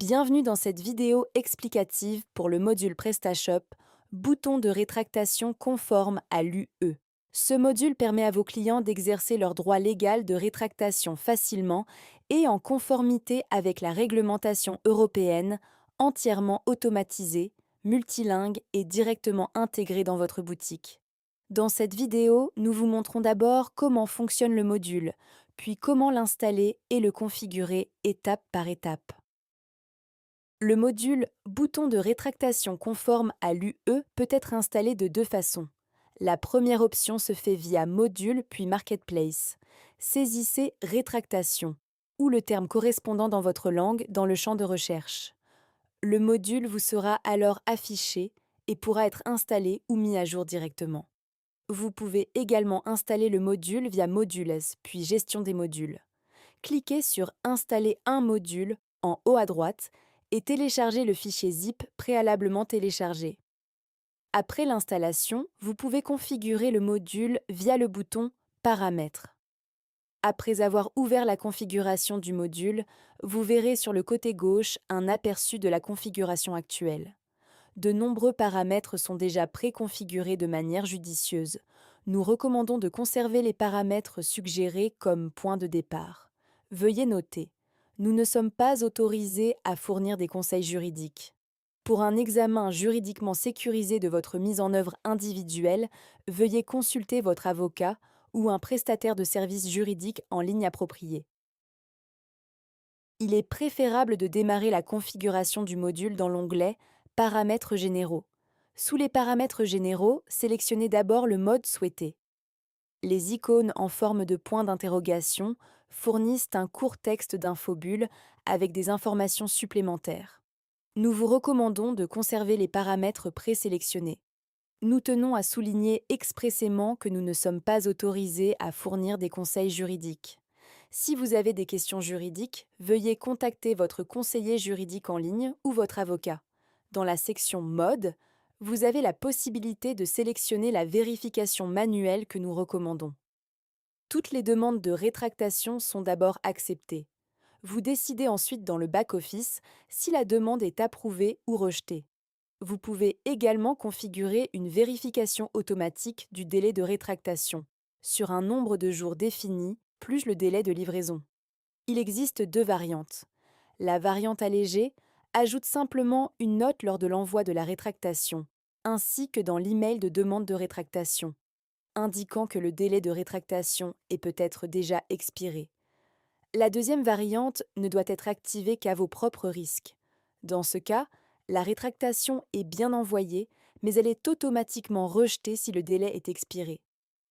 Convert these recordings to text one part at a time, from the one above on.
Bienvenue dans cette vidéo explicative pour le module PrestaShop, bouton de rétractation conforme à l'UE. Ce module permet à vos clients d'exercer leur droit légal de rétractation facilement et en conformité avec la réglementation européenne, entièrement automatisée, multilingue et directement intégrée dans votre boutique. Dans cette vidéo, nous vous montrons d'abord comment fonctionne le module, puis comment l'installer et le configurer étape par étape. Le module bouton de rétractation conforme à l'UE peut être installé de deux façons. La première option se fait via module puis marketplace. Saisissez rétractation ou le terme correspondant dans votre langue dans le champ de recherche. Le module vous sera alors affiché et pourra être installé ou mis à jour directement. Vous pouvez également installer le module via Modules puis Gestion des modules. Cliquez sur Installer un module en haut à droite et téléchargez le fichier zip préalablement téléchargé. Après l'installation, vous pouvez configurer le module via le bouton Paramètres. Après avoir ouvert la configuration du module, vous verrez sur le côté gauche un aperçu de la configuration actuelle. De nombreux paramètres sont déjà préconfigurés de manière judicieuse. Nous recommandons de conserver les paramètres suggérés comme point de départ. Veuillez noter, nous ne sommes pas autorisés à fournir des conseils juridiques. Pour un examen juridiquement sécurisé de votre mise en œuvre individuelle, veuillez consulter votre avocat ou un prestataire de services juridiques en ligne approprié. Il est préférable de démarrer la configuration du module dans l'onglet Paramètres généraux. Sous les paramètres généraux, sélectionnez d'abord le mode souhaité. Les icônes en forme de point d'interrogation fournissent un court texte d'infobulle avec des informations supplémentaires. Nous vous recommandons de conserver les paramètres présélectionnés. Nous tenons à souligner expressément que nous ne sommes pas autorisés à fournir des conseils juridiques. Si vous avez des questions juridiques, veuillez contacter votre conseiller juridique en ligne ou votre avocat. Dans la section Mode, vous avez la possibilité de sélectionner la vérification manuelle que nous recommandons. Toutes les demandes de rétractation sont d'abord acceptées. Vous décidez ensuite dans le back-office si la demande est approuvée ou rejetée. Vous pouvez également configurer une vérification automatique du délai de rétractation, sur un nombre de jours défini, plus le délai de livraison. Il existe deux variantes. La variante allégée ajoute simplement une note lors de l'envoi de la rétractation, ainsi que dans l'email de demande de rétractation, indiquant que le délai de rétractation est peut-être déjà expiré. La deuxième variante ne doit être activée qu'à vos propres risques. Dans ce cas, la rétractation est bien envoyée, mais elle est automatiquement rejetée si le délai est expiré.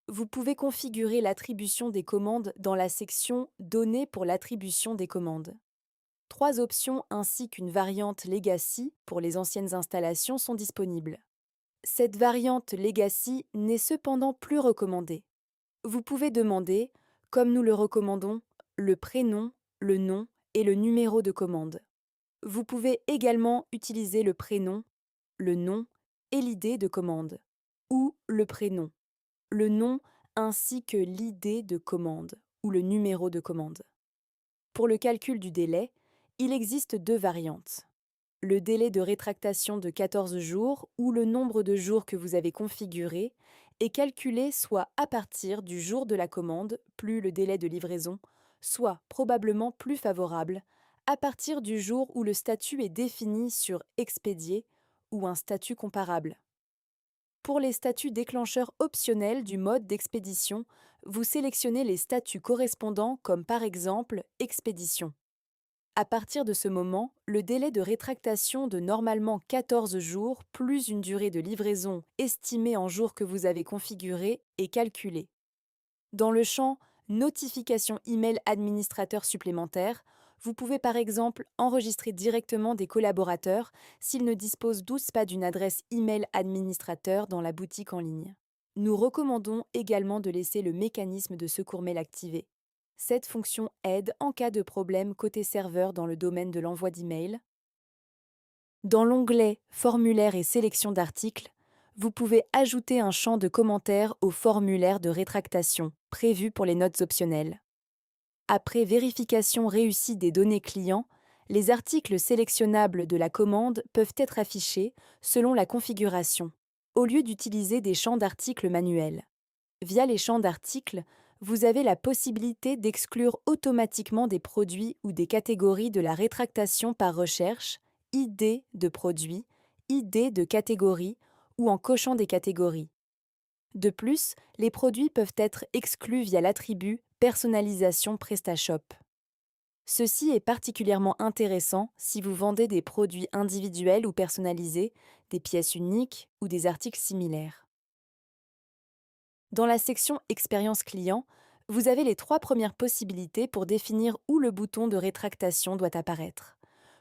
Vous pouvez configurer l'attribution des commandes dans la section Données pour l'attribution des commandes. Trois options ainsi qu'une variante Legacy pour les anciennes installations sont disponibles. Cette variante Legacy n'est cependant plus recommandée. Vous pouvez demander, comme nous le recommandons, le prénom, le nom et le numéro de commande. Vous pouvez également utiliser le prénom, le nom et l'idée de commande, ou le prénom, le nom ainsi que l'idée de commande ou le numéro de commande. Pour le calcul du délai, il existe deux variantes. Le délai de rétractation de 14 jours ou le nombre de jours que vous avez configuré est calculé soit à partir du jour de la commande plus le délai de livraison, soit probablement plus favorable à partir du jour où le statut est défini sur Expédié ou un statut comparable. Pour les statuts déclencheurs optionnels du mode d'expédition, vous sélectionnez les statuts correspondants comme par exemple Expédition. À partir de ce moment, le délai de rétractation de normalement 14 jours plus une durée de livraison estimée en jours que vous avez configuré est calculé. Dans le champ Notification email administrateur supplémentaire, vous pouvez par exemple enregistrer directement des collaborateurs s'ils ne disposent tous pas d'une adresse email administrateur dans la boutique en ligne. Nous recommandons également de laisser le mécanisme de secours mail activé. Cette fonction aide en cas de problème côté serveur dans le domaine de l'envoi d'email. Dans l'onglet Formulaire et sélection d'articles, vous pouvez ajouter un champ de commentaires au formulaire de rétractation prévu pour les notes optionnelles. Après vérification réussie des données clients, Les articles sélectionnables de la commande peuvent être affichés selon la configuration, au lieu d'utiliser des champs d'articles manuels. Via les champs d'articles, vous avez la possibilité d'exclure automatiquement des produits ou des catégories de la rétractation par recherche, ID de produit, ID de catégorie ou en cochant des catégories. De plus, les produits peuvent être exclus via l'attribut Personnalisation PrestaShop. Ceci est particulièrement intéressant si vous vendez des produits individuels ou personnalisés, des pièces uniques ou des articles similaires. Dans la section Expérience client, vous avez les 3 premières possibilités pour définir où le bouton de rétractation doit apparaître.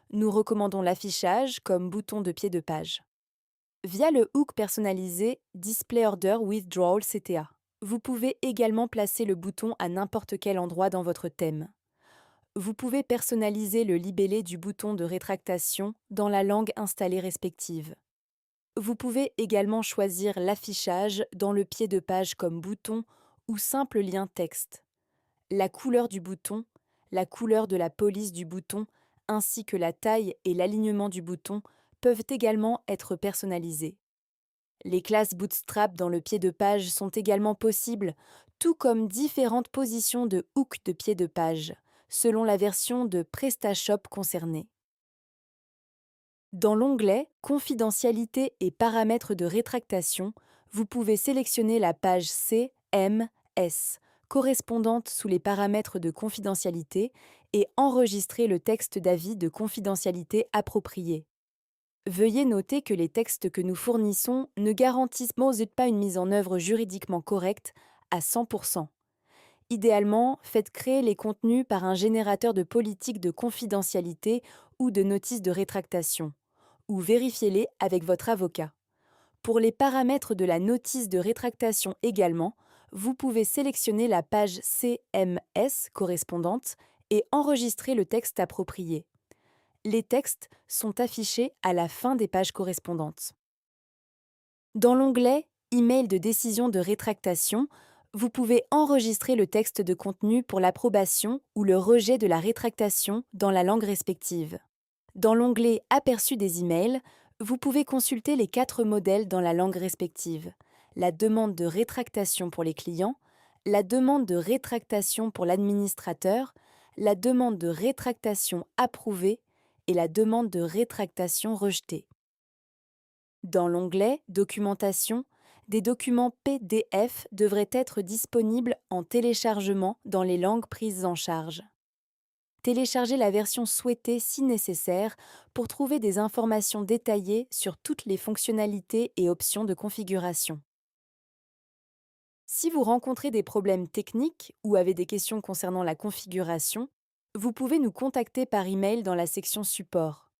Nous recommandons l'affichage comme bouton de pied de page. Via le hook personnalisé Display Order Withdrawal CTA, vous pouvez également placer le bouton à n'importe quel endroit dans votre thème. Vous pouvez personnaliser le libellé du bouton de rétractation dans la langue installée respective. Vous pouvez également choisir l'affichage dans le pied de page comme bouton ou simple lien texte. La couleur du bouton, la couleur de la police du bouton, ainsi que la taille et l'alignement du bouton peuvent également être personnalisés. Les classes Bootstrap dans le pied de page sont également possibles, tout comme différentes positions de hook de pied de page, selon la version de PrestaShop concernée. Dans l'onglet Confidentialité et paramètres de rétractation, vous pouvez sélectionner la page CMS, correspondante sous les paramètres de confidentialité, et enregistrer le texte d'avis de confidentialité approprié. Veuillez noter que les textes que nous fournissons ne garantissent pas une mise en œuvre juridiquement correcte à 100%. Idéalement, faites créer les contenus par un générateur de politique de confidentialité ou de notice de rétractation, ou vérifiez-les avec votre avocat. Pour les paramètres de la notice de rétractation également, vous pouvez sélectionner la page CMS correspondante et enregistrer le texte approprié. Les textes sont affichés à la fin des pages correspondantes. Dans l'onglet Email de décision de rétractation, vous pouvez enregistrer le texte de contenu pour l'approbation ou le rejet de la rétractation dans la langue respective. Dans l'onglet Aperçu des emails, vous pouvez consulter les 4 modèles dans la langue respective: la demande de rétractation pour les clients, la demande de rétractation pour l'administrateur, la demande de rétractation approuvée et la demande de rétractation rejetée. Dans l'onglet Documentation, des documents PDF devraient être disponibles en téléchargement dans les langues prises en charge. Téléchargez la version souhaitée si nécessaire pour trouver des informations détaillées sur toutes les fonctionnalités et options de configuration. Si vous rencontrez des problèmes techniques ou avez des questions concernant la configuration, vous pouvez nous contacter par email dans la section Support.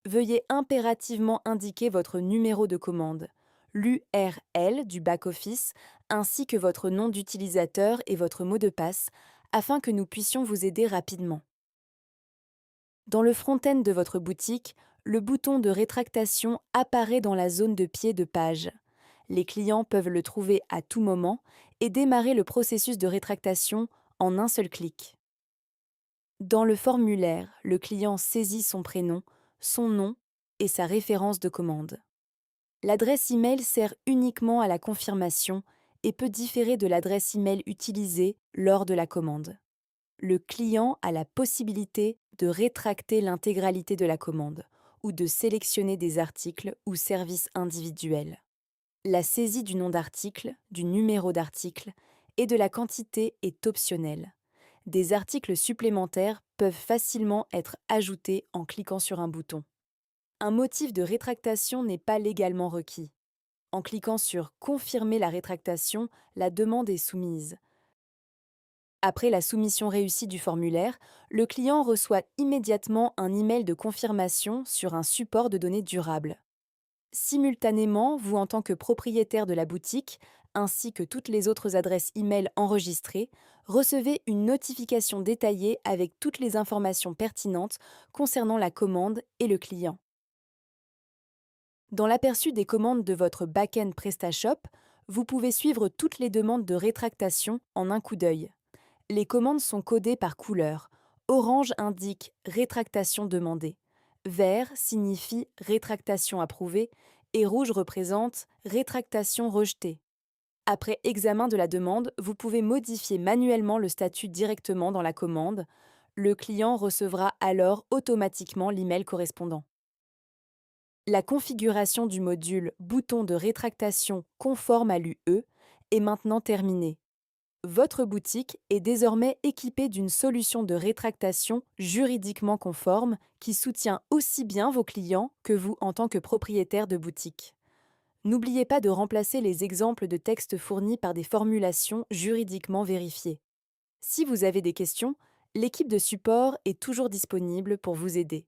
Veuillez impérativement indiquer votre numéro de commande, l'URL du back-office, ainsi que votre nom d'utilisateur et votre mot de passe, afin que nous puissions vous aider rapidement. Dans le front-end de votre boutique, le bouton de rétractation apparaît dans la zone de pied de page. Les clients peuvent le trouver à tout moment et démarrer le processus de rétractation en un seul clic. Dans le formulaire, le client saisit son prénom, son nom et sa référence de commande. L'adresse email sert uniquement à la confirmation et peut différer de l'adresse email utilisée lors de la commande. Le client a la possibilité de rétracter l'intégralité de la commande ou de sélectionner des articles ou services individuels. La saisie du nom d'article, du numéro d'article et de la quantité est optionnelle. Des articles supplémentaires peuvent facilement être ajoutés en cliquant sur un bouton. Un motif de rétractation n'est pas légalement requis. En cliquant sur « Confirmer la rétractation », la demande est soumise. Après la soumission réussie du formulaire, le client reçoit immédiatement un email de confirmation sur un support de données durable. Simultanément, vous en tant que propriétaire de la boutique, ainsi que toutes les autres adresses email enregistrées, recevez une notification détaillée avec toutes les informations pertinentes concernant la commande et le client. Dans l'aperçu des commandes de votre back-end PrestaShop, vous pouvez suivre toutes les demandes de rétractation en un coup d'œil. Les commandes sont codées par couleur, Orange indique rétractation demandée. Vert signifie rétractation approuvée et rouge représente rétractation rejetée. Après examen de la demande, vous pouvez modifier manuellement le statut directement dans la commande. Le client recevra alors automatiquement l'email correspondant. La configuration du module bouton de rétractation conforme à l'UE est maintenant terminée. Votre boutique est désormais équipée d'une solution de rétractation juridiquement conforme qui soutient aussi bien vos clients que vous en tant que propriétaire de boutique. N'oubliez pas de remplacer les exemples de textes fournis par des formulations juridiquement vérifiées. Si vous avez des questions, l'équipe de support est toujours disponible pour vous aider.